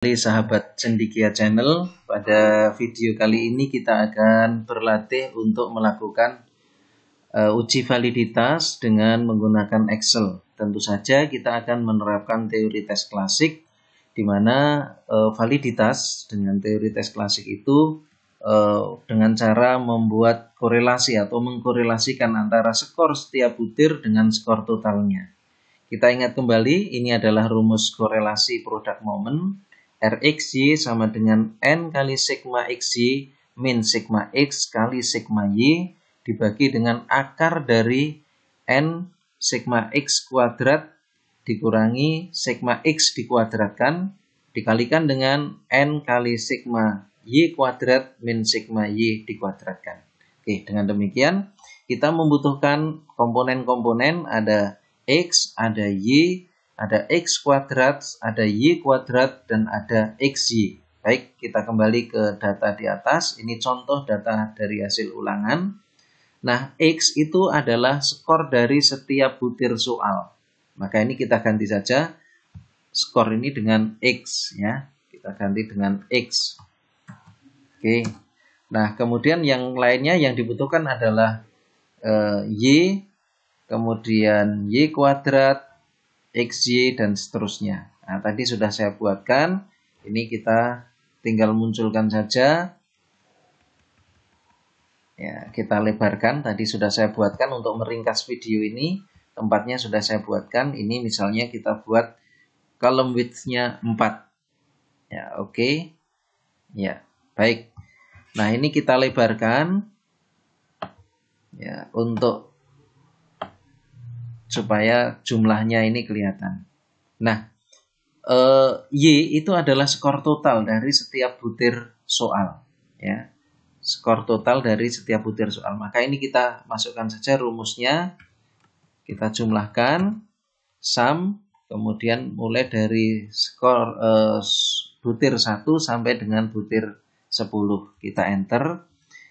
Sahabat Cendekia Channel, pada video kali ini kita akan berlatih untuk melakukan uji validitas dengan menggunakan Excel. Tentu saja kita akan menerapkan teori tes klasik, di mana validitas dengan teori tes klasik itu dengan cara membuat korelasi atau mengkorelasikan antara skor setiap butir dengan skor totalnya. Kita ingat kembali, ini adalah rumus korelasi produk momen. Rxy sama dengan N kali sigma Xy min sigma X kali sigma Y dibagi dengan akar dari N sigma X kuadrat dikurangi sigma X dikuadratkan dikalikan dengan N kali sigma Y kuadrat min sigma Y dikuadratkan. Oke, dengan demikian kita membutuhkan komponen-komponen, ada X, ada Y, ada X kuadrat, ada Y kuadrat, dan ada XY. Baik, kita kembali ke data di atas. Ini contoh data dari hasil ulangan. Nah, X itu adalah skor dari setiap butir soal. Maka ini kita ganti saja skor ini dengan X, ya. Kita ganti dengan X. Oke. Nah, kemudian yang lainnya yang dibutuhkan adalah Y, kemudian Y kuadrat, XY, dan seterusnya. Nah, tadi sudah saya buatkan. Ini kita tinggal munculkan saja. Ya, kita lebarkan. Tadi sudah saya buatkan untuk meringkas video ini. Tempatnya sudah saya buatkan. Ini misalnya kita buat column width-nya 4. Ya, oke. Ya, baik. Nah, ini kita lebarkan. Ya, untuk supaya jumlahnya ini kelihatan. Nah, Y itu adalah skor total dari setiap butir soal, ya. Skor total dari setiap butir soal. Maka ini kita masukkan saja rumusnya. Kita jumlahkan sum, kemudian mulai dari skor butir 1 sampai dengan butir 10. Kita enter.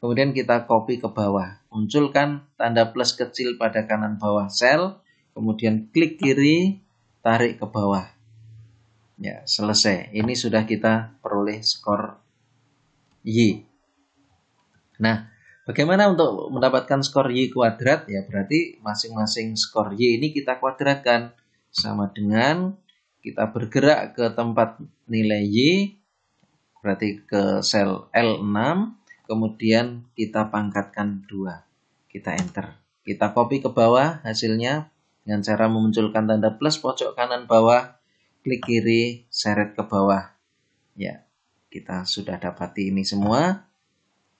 Kemudian kita copy ke bawah. Munculkan tanda plus kecil pada kanan bawah sel. Kemudian klik kiri, tarik ke bawah. Ya, selesai. Ini sudah kita peroleh skor Y. Nah, bagaimana untuk mendapatkan skor Y kuadrat? Ya, berarti masing-masing skor Y ini kita kuadratkan. Sama dengan kita bergerak ke tempat nilai Y, berarti ke sel L6, kemudian kita pangkatkan 2. Kita enter. Kita copy ke bawah hasilnya dengan cara memunculkan tanda plus pojok kanan bawah, klik kiri, seret ke bawah. Ya, kita sudah dapati ini semua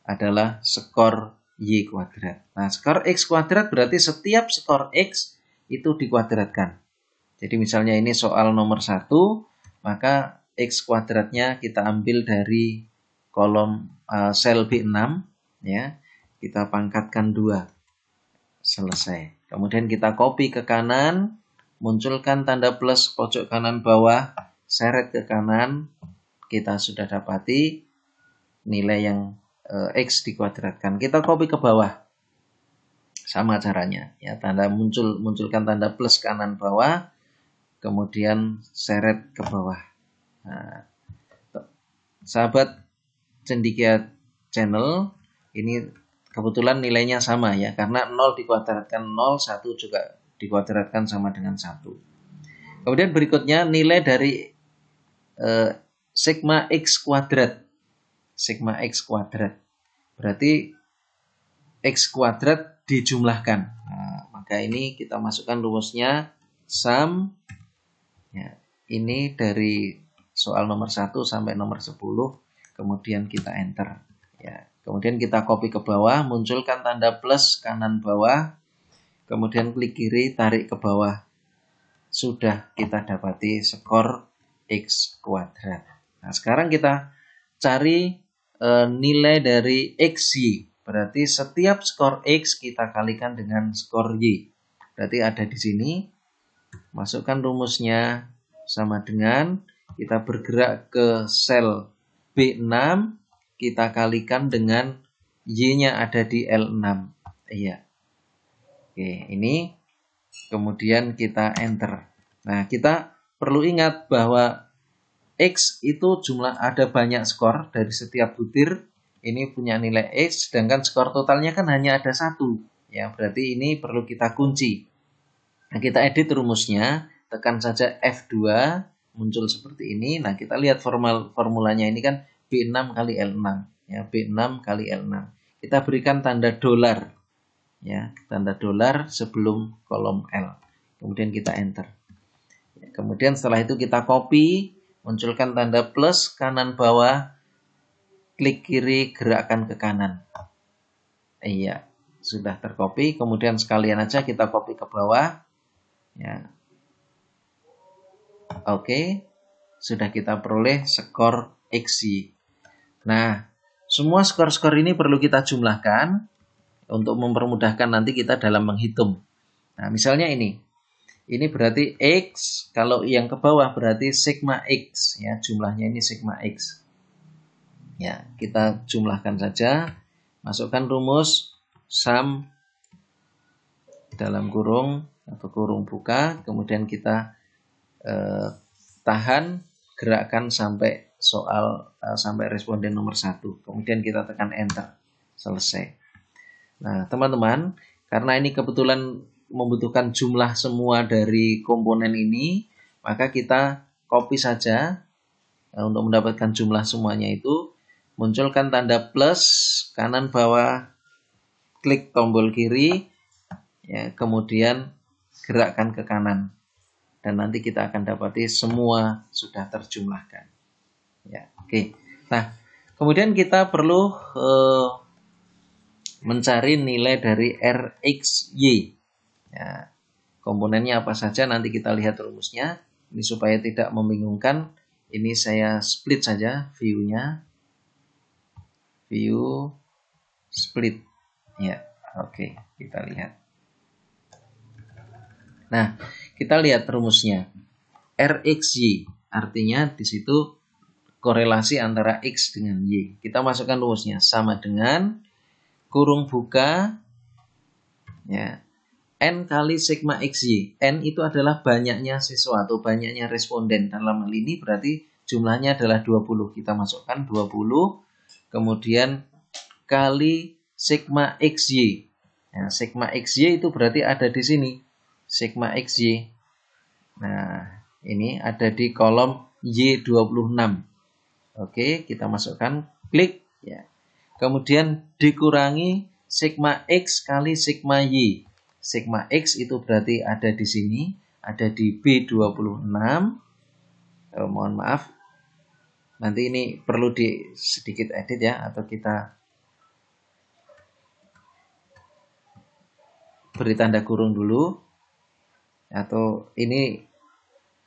adalah skor Y kuadrat. Nah, skor X kuadrat berarti setiap skor X itu dikuadratkan. Jadi misalnya ini soal nomor 1, maka X kuadratnya kita ambil dari kolom sel B6, ya. Kita pangkatkan 2. Selesai. Kemudian kita copy ke kanan, munculkan tanda plus pojok kanan bawah, seret ke kanan, kita sudah dapati nilai yang X dikuadratkan. Kita copy ke bawah. Sama caranya, ya, tanda munculkan tanda plus kanan bawah, kemudian seret ke bawah. Nah, sahabat Cendekia Channel, ini kebetulan nilainya sama, ya, karena 0 dikuadratkan 0, 1 juga dikuadratkan sama dengan 1. Kemudian berikutnya nilai dari sigma X kuadrat. Sigma X kuadrat. Berarti X kuadrat dijumlahkan. Nah, maka ini kita masukkan rumusnya sum. Ya, ini dari soal nomor 1 sampai nomor 10. Kemudian kita enter. Ya. Kemudian kita copy ke bawah, munculkan tanda plus kanan bawah, kemudian klik kiri, tarik ke bawah. Sudah kita dapati skor X kuadrat. Nah, sekarang kita cari nilai dari XY. Berarti setiap skor X kita kalikan dengan skor Y. Berarti ada di sini. Masukkan rumusnya sama dengan kita bergerak ke sel B6, kita kalikan dengan Y-nya ada di L6. Iya. Oke, ini kemudian kita enter. Nah, kita perlu ingat bahwa X itu jumlah ada banyak skor dari setiap butir. Ini punya nilai X, sedangkan skor totalnya kan hanya ada 1. Ya, berarti ini perlu kita kunci. Nah, kita edit rumusnya, tekan saja F2, muncul seperti ini. Nah, kita lihat formulanya ini kan B6 kali L6. Ya, B6 kali L6. Kita berikan tanda dolar. Ya, tanda dolar sebelum kolom L. Kemudian kita enter. Ya, kemudian setelah itu kita copy, munculkan tanda plus kanan bawah, klik kiri, gerakkan ke kanan. Iya, sudah tercopy. Kemudian sekalian aja kita copy ke bawah. Ya. Oke, sudah kita peroleh skor XY. Nah, semua skor-skor ini perlu kita jumlahkan untuk mempermudahkan nanti kita dalam menghitung. Nah, misalnya ini. Ini berarti X, kalau yang ke bawah berarti sigma X. Ya, jumlahnya ini sigma X. Ya, kita jumlahkan saja. Masukkan rumus sum dalam kurung atau kurung buka. Kemudian kita tahan, gerakkan sampai sampai responden nomor 1. Kemudian kita tekan enter. Selesai. Nah, teman-teman, karena ini kebetulan membutuhkan jumlah semua dari komponen ini, maka kita copy saja untuk mendapatkan jumlah semuanya itu. Munculkan tanda plus kanan bawah, klik tombol kiri, ya, kemudian gerakkan ke kanan, dan nanti kita akan dapati semua sudah terjumlahkan. Ya, oke. Nah, kemudian kita perlu mencari nilai dari RXY. Ya, komponennya apa saja nanti kita lihat rumusnya. Ini supaya tidak membingungkan. Ini saya split saja view-nya. View split. Ya, oke, kita lihat. Nah, kita lihat rumusnya. RXY artinya di situ korelasi antara X dengan Y. Kita masukkan rumusnya sama dengan kurung buka, ya, N kali sigma XY. N itu adalah banyaknya siswa atau banyaknya responden. Dalam hal ini berarti jumlahnya adalah 20. Kita masukkan 20. Kemudian kali sigma XY. Nah, sigma XY itu berarti ada di sini. Sigma XY. Nah, ini ada di kolom Y26. Oke, kita masukkan, klik, ya. Kemudian dikurangi sigma X kali sigma Y. Sigma X itu berarti ada di sini, ada di B26. Mohon maaf. Nanti ini perlu sedikit edit ya, atau kita beri tanda kurung dulu. Atau ini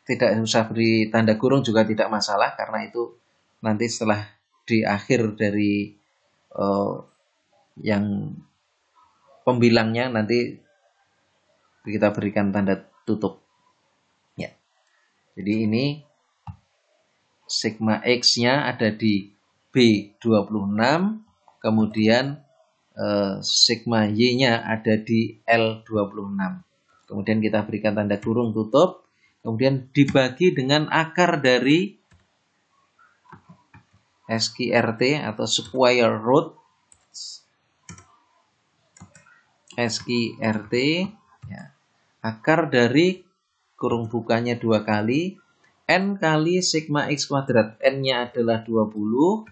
tidak usah beri tanda kurung juga tidak masalah, karena itu nanti setelah di akhir dari yang pembilangnya nanti kita berikan tanda tutup. Ya. Jadi ini sigma X-nya ada di B26, kemudian sigma Y-nya ada di L26. Kemudian kita berikan tanda kurung tutup, kemudian dibagi dengan akar dari SQRT atau square root SQRT, ya. Akar dari kurung bukanya 2 kali N kali sigma X kuadrat. N-nya adalah 20.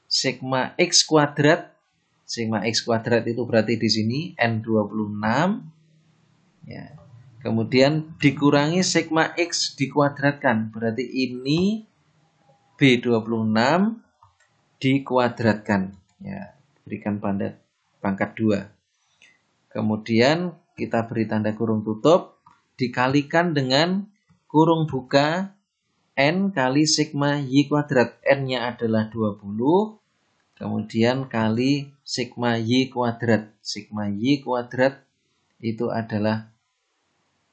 Sigma X kuadrat. Sigma X kuadrat itu berarti di sini N26. Ya. Kemudian dikurangi sigma X dikuadratkan. Berarti ini B26 dikuadratkan. Ya, berikan pangkat 2. Kemudian kita beri tanda kurung tutup. Dikalikan dengan kurung buka N kali sigma Y kuadrat. N-nya adalah 20. Kemudian kali sigma Y kuadrat. Sigma Y kuadrat itu adalah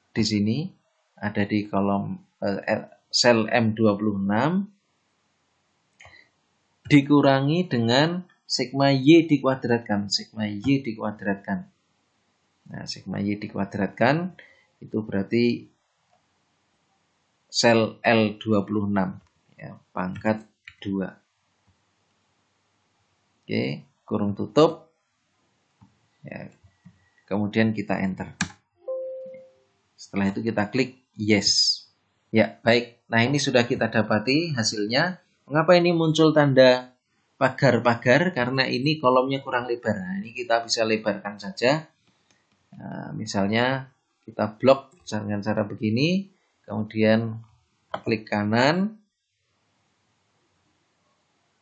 di sini. Ada di kolom sel M26. Dikurangi dengan sigma Y dikuadratkan. Sigma Y dikuadratkan. Nah, sigma Y dikuadratkan itu berarti sel L26. ya, pangkat 2. Oke, kurung tutup. Ya, kemudian kita enter. Setelah itu kita klik yes. Ya, baik. Nah, ini sudah kita dapati hasilnya. Mengapa ini muncul tanda pagar-pagar? Karena ini kolomnya kurang lebar. Nah, ini kita bisa lebarkan saja. Nah, misalnya kita blok dengan cara begini. Kemudian klik kanan.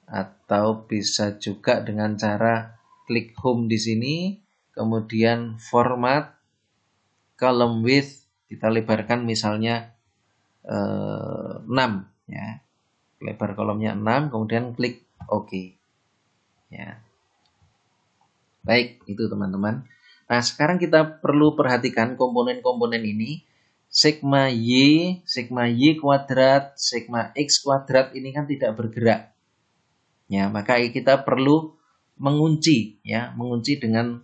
Atau bisa juga dengan cara klik home di sini. Kemudian format, column width. Kita lebarkan misalnya 6 ya, lebar kolomnya 6, kemudian klik OK ya. Baik, itu teman-teman. Nah, sekarang kita perlu perhatikan komponen-komponen ini. Sigma Y kuadrat, sigma X kuadrat ini kan tidak bergerak ya, maka kita perlu mengunci ya, mengunci dengan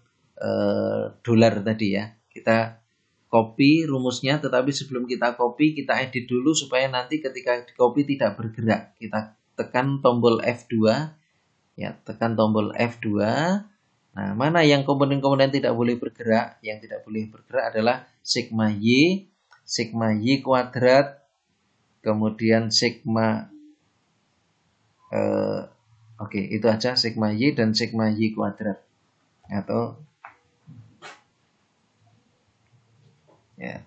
dolar tadi ya. Kita copy rumusnya, tetapi sebelum kita copy, kita edit dulu supaya nanti ketika di copy tidak bergerak. Kita tekan tombol F2, ya, tekan tombol F2. Nah, mana yang komponen-komponen tidak boleh bergerak? Yang tidak boleh bergerak adalah sigma Y kuadrat, kemudian sigma, oke, itu aja, sigma Y dan sigma Y kuadrat. Atau ya,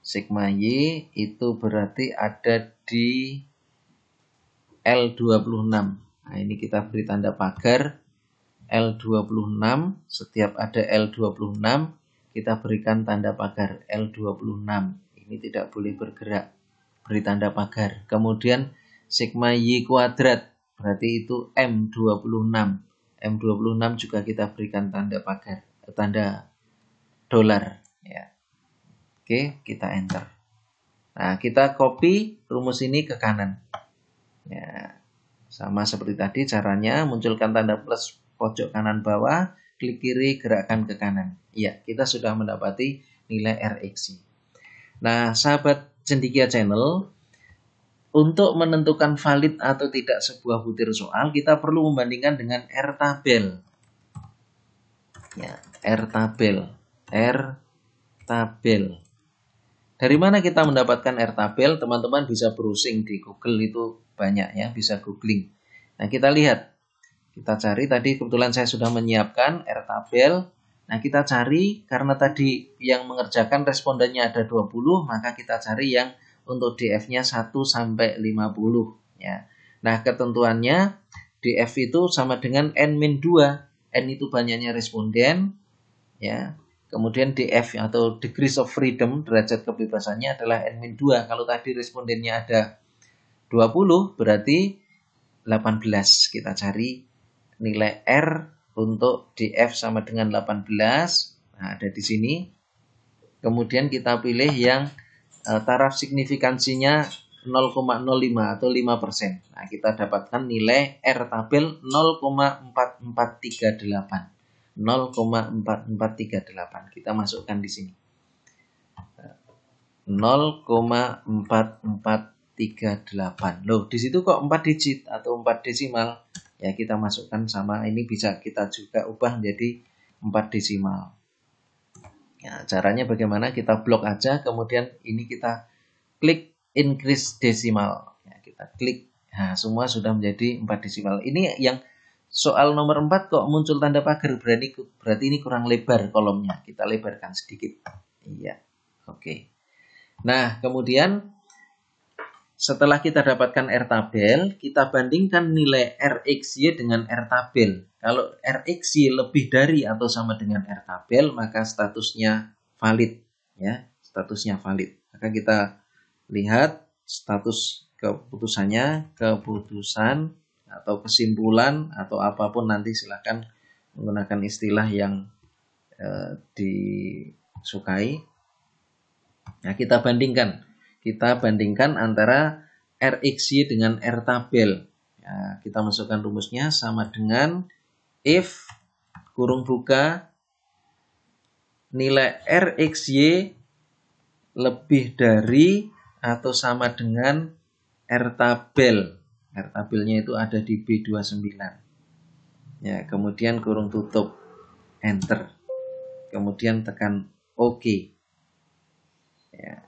sigma Y itu berarti ada di L26. Nah, ini kita beri tanda pagar L26. Setiap ada L26, kita berikan tanda pagar L26. Ini tidak boleh bergerak, beri tanda pagar. Kemudian sigma Y kuadrat, berarti itu M26. M26 juga kita berikan tanda pagar, tanda dolar ya. Oke, kita enter. Nah, kita copy rumus ini ke kanan. Ya, sama seperti tadi caranya, munculkan tanda plus pojok kanan bawah, klik kiri, gerakkan ke kanan. Ya, kita sudah mendapati nilai RXY. Nah, sahabat Cendekia Channel, untuk menentukan valid atau tidak sebuah butir soal, kita perlu membandingkan dengan R-tabel. Ya, R-tabel. Dari mana kita mendapatkan R-tabel? Teman-teman bisa browsing di Google, itu banyak ya, bisa googling. Nah, kita lihat. Kita cari, tadi kebetulan saya sudah menyiapkan R-tabel. Nah, kita cari, karena tadi yang mengerjakan respondennya ada 20, maka kita cari yang untuk DF-nya 1 sampai 50 ya. Nah, ketentuannya DF itu sama dengan N-2. N itu banyaknya responden ya. Kemudian DF atau degrees of freedom, derajat kebebasannya adalah N-2. Kalau tadi respondennya ada 20, berarti 18. Kita cari nilai R untuk DF sama dengan 18. Nah, ada di sini. Kemudian kita pilih yang taraf signifikansinya 0,05 atau 5%. Nah, kita dapatkan nilai R tabel 0,4438. 0,4438. Kita masukkan di sini. 0,4438. Loh, di situ kok 4 digit atau 4 desimal? Ya, kita masukkan sama ini, bisa kita juga ubah menjadi 4 desimal. Ya, caranya bagaimana? Kita blok aja, kemudian ini kita klik increase desimal. Ya, kita klik. Nah, semua sudah menjadi 4 desimal. Ini yang soal nomor 4 kok muncul tanda pagar, berarti ini kurang lebar kolomnya. Kita lebarkan sedikit. Iya. Oke. Nah, kemudian setelah kita dapatkan R-tabel, kita bandingkan nilai RXY dengan R-tabel. Kalau RXY lebih dari atau sama dengan R-tabel, maka statusnya valid. Ya, statusnya valid. Maka kita lihat status keputusannya, keputusan atau kesimpulan atau apapun, nanti silakan menggunakan istilah yang disukai. Nah, kita bandingkan antara RXY dengan R-tabel. Ya, kita masukkan rumusnya sama dengan if kurung buka nilai RXY lebih dari atau sama dengan R-tabel. R tabelnya itu ada di B29. Ya, kemudian kurung tutup, enter. Kemudian tekan OK. Ya.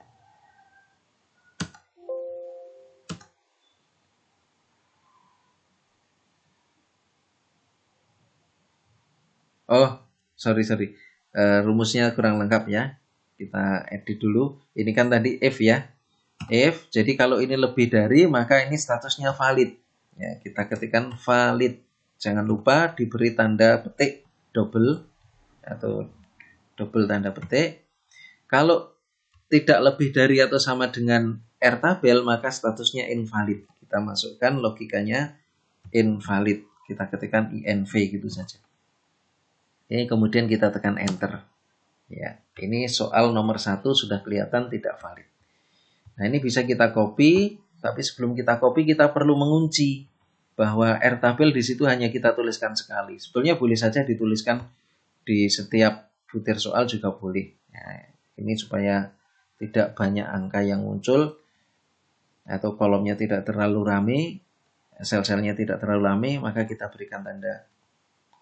Oh, sorry. Rumusnya kurang lengkap ya. Kita edit dulu. Ini kan tadi if ya. If, jadi kalau ini lebih dari, maka ini statusnya valid. Ya, kita ketikkan valid. Jangan lupa diberi tanda petik double atau double tanda petik. Kalau tidak lebih dari atau sama dengan R tabel, maka statusnya invalid. Kita masukkan logikanya invalid. Kita ketikkan INV gitu saja. Ini kemudian kita tekan enter. Ya, ini soal nomor 1 sudah kelihatan tidak valid. Nah, ini bisa kita copy, tapi sebelum kita copy kita perlu mengunci bahwa R tabel di situ hanya kita tuliskan sekali. Sebenarnya boleh saja dituliskan di setiap butir soal juga boleh. Nah, ini supaya tidak banyak angka yang muncul atau kolomnya tidak terlalu ramai, sel-selnya tidak terlalu ramai, maka kita berikan tanda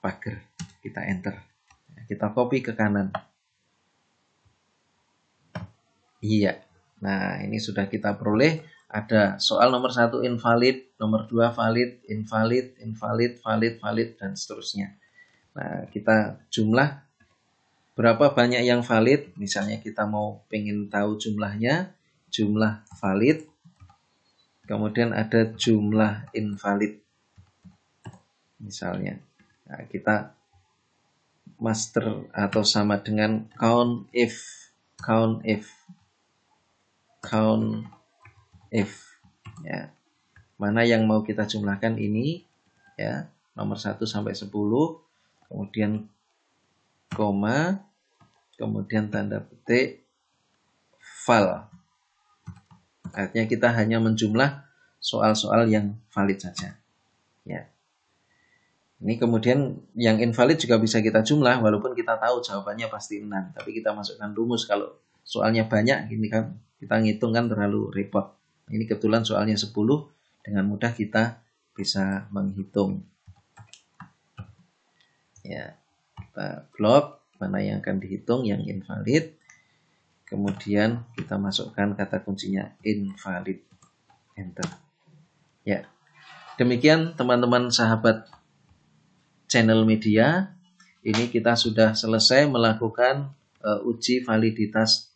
pagar, kita enter. Kita copy ke kanan. Iya. Nah, ini sudah kita peroleh. Ada soal nomor 1 invalid, nomor 2 valid, invalid, valid, dan seterusnya. Nah, kita jumlah berapa banyak yang valid. Misalnya kita mau pengen tahu jumlahnya, jumlah valid, kemudian ada jumlah invalid. Misalnya, nah, kita master atau sama dengan count if ya. Mana yang mau kita jumlahkan ini ya, nomor 1 sampai 10, kemudian koma, kemudian tanda petik val. Artinya kita hanya menjumlah soal-soal yang valid saja. Ya. Ini kemudian yang invalid juga bisa kita jumlah walaupun kita tahu jawabannya pasti 6, tapi kita masukkan rumus. Kalau soalnya banyak gini kan kita ngitung kan terlalu repot. Ini kebetulan soalnya 10, dengan mudah kita bisa menghitung. Ya, kita blok mana yang akan dihitung, yang invalid. Kemudian kita masukkan kata kuncinya invalid. Enter. Ya. Demikian teman-teman sahabat channel media. Ini kita sudah selesai melakukan uji validitas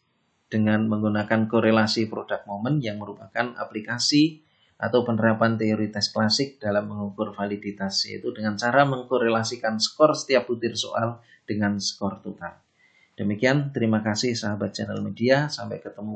dengan menggunakan korelasi produk momen yang merupakan aplikasi atau penerapan teori tes klasik dalam mengukur validitas, yaitu dengan cara mengkorelasikan skor setiap butir soal dengan skor total. Demikian, terima kasih sahabat channel media, sampai ketemu.